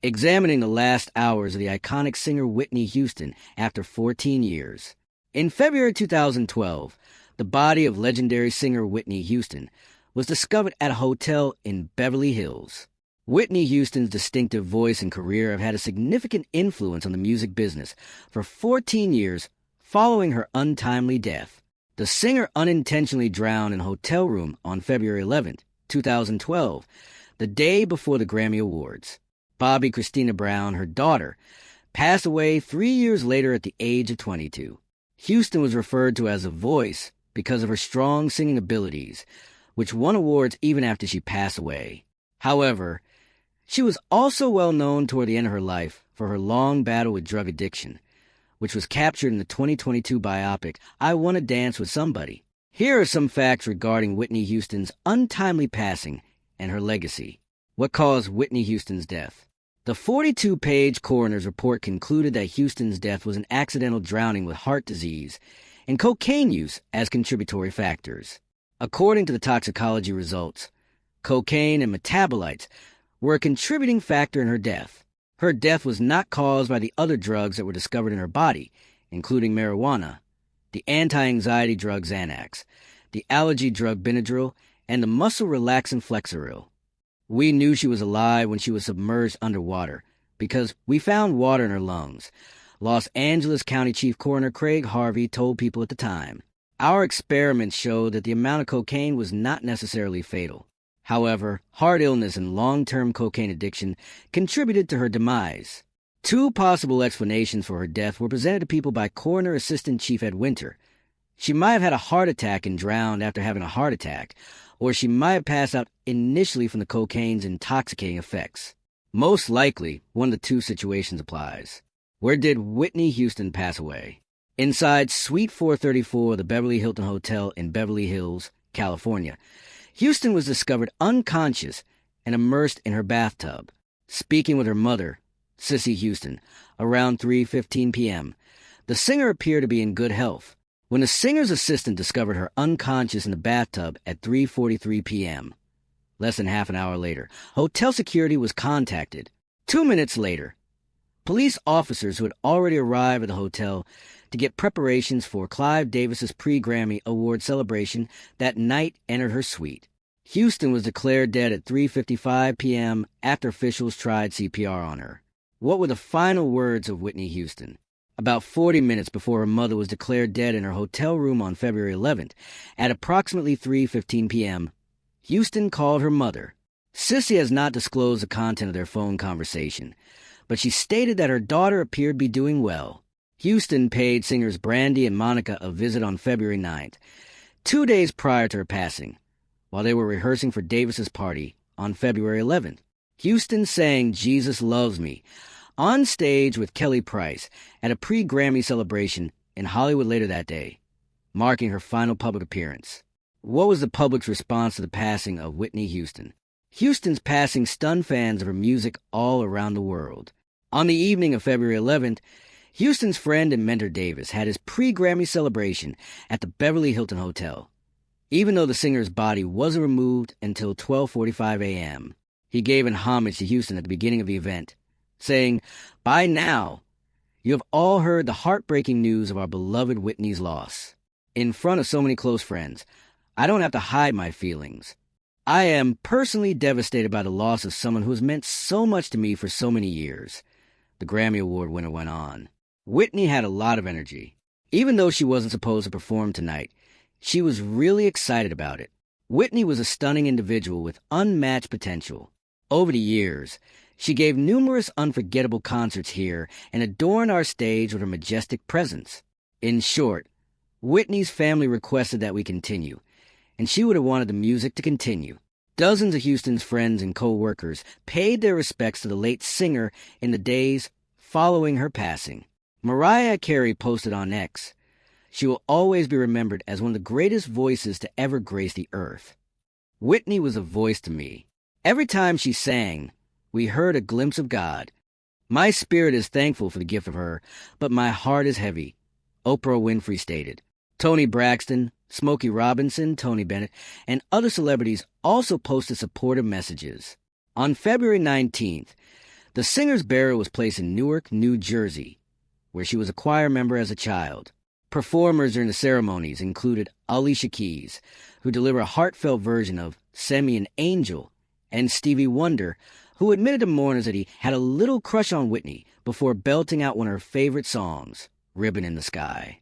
examining the last hours of the iconic singer Whitney Houston after 14 years. In February 2012, the body of legendary singer Whitney Houston was discovered at a hotel in Beverly Hills. Whitney Houston's distinctive voice and career have had a significant influence on the music business for 14 years following her untimely death. The singer unintentionally drowned in a hotel room on February 11, 2012, the day before the Grammy Awards. Bobby Christina Brown, her daughter, passed away 3 years later at the age of 22. Houston was referred to as a voice because of her strong singing abilities, which won awards even after she passed away. However, she was also well known toward the end of her life for her long battle with drug addiction, which was captured in the 2022 biopic I Want to Dance with Somebody. Here are some facts regarding Whitney Houston's untimely passing and her legacy. What caused Whitney Houston's death? The 42-page coroner's report concluded that Houston's death was an accidental drowning with heart disease and cocaine use as contributory factors. According to the toxicology results, cocaine and metabolites were a contributing factor in her death. Her death was not caused by the other drugs that were discovered in her body, including marijuana, the anti-anxiety drug Xanax, the allergy drug Benadryl, and the muscle relaxant Flexeril. We knew she was alive when she was submerged underwater because we found water in her lungs, Los Angeles County Chief Coroner Craig Harvey told people at the time. Our experiments showed that the amount of cocaine was not necessarily fatal. However, heart illness and long-term cocaine addiction contributed to her demise. Two possible explanations for her death were presented to people by Coroner Assistant Chief Ed Winter. She might have had a heart attack and drowned after having a heart attack, or she might have passed out initially from the cocaine's intoxicating effects. Most likely, one of the two situations applies. Where did Whitney Houston pass away? Inside Suite 434 of the Beverly Hilton Hotel in Beverly Hills, California, Houston was discovered unconscious and immersed in her bathtub. Speaking with her mother, Cissy Houston, around 3:15 p.m., the singer appeared to be in good health. When the singer's assistant discovered her unconscious in the bathtub at 3:43 p.m., less than half an hour later, hotel security was contacted. 2 minutes later, police officers who had already arrived at the hotel to get preparations for Clive Davis's pre-Grammy Award celebration that night entered her suite. Houston was declared dead at 3:55 p.m. after officials tried CPR on her. What were the final words of Whitney Houston? About 40 minutes before her mother was declared dead in her hotel room on February 11th, at approximately 3:15 p.m., Houston called her mother. Cissy has not disclosed the content of their phone conversation, but she stated that her daughter appeared to be doing well. Houston paid singers Brandy and Monica a visit on February 9th, 2 days prior to her passing, while they were rehearsing for Davis's party on February 11th. Houston sang Jesus Loves Me on stage with Kelly Price at a pre-Grammy celebration in Hollywood later that day, marking her final public appearance. What was the public's response to the passing of Whitney Houston? Houston's passing stunned fans of her music all around the world. On the evening of February 11th, Houston's friend and mentor Davis had his pre-Grammy celebration at the Beverly Hilton Hotel. Even though the singer's body wasn't removed until 12:45 a.m., he gave an homage to Houston at the beginning of the event, saying, "By now, you have all heard the heartbreaking news of our beloved Whitney's loss. In front of so many close friends, I don't have to hide my feelings. I am personally devastated by the loss of someone who has meant so much to me for so many years," the Grammy Award winner went on. Whitney had a lot of energy. Even though she wasn't supposed to perform tonight, she was really excited about it. Whitney was a stunning individual with unmatched potential. Over the years, she gave numerous unforgettable concerts here and adorned our stage with her majestic presence. In short, Whitney's family requested that we continue, and she would have wanted the music to continue. Dozens of Houston's friends and co-workers paid their respects to the late singer in the days following her passing. Mariah Carey posted on X, "She will always be remembered as one of the greatest voices to ever grace the earth. Whitney was a voice to me. Every time she sang, we heard a glimpse of God. My spirit is thankful for the gift of her, but my heart is heavy," Oprah Winfrey stated. Toni Braxton, Smokey Robinson, Tony Bennett, and other celebrities also posted supportive messages. On February 19th, The singer's burial was placed in Newark, New Jersey, where she was a choir member as a child. Performers during the ceremonies included Alicia Keys, who delivered a heartfelt version of "Send Me an Angel," and Stevie Wonder, who admitted to mourners that he had a little crush on Whitney before belting out one of her favorite songs, "Ribbon in the Sky."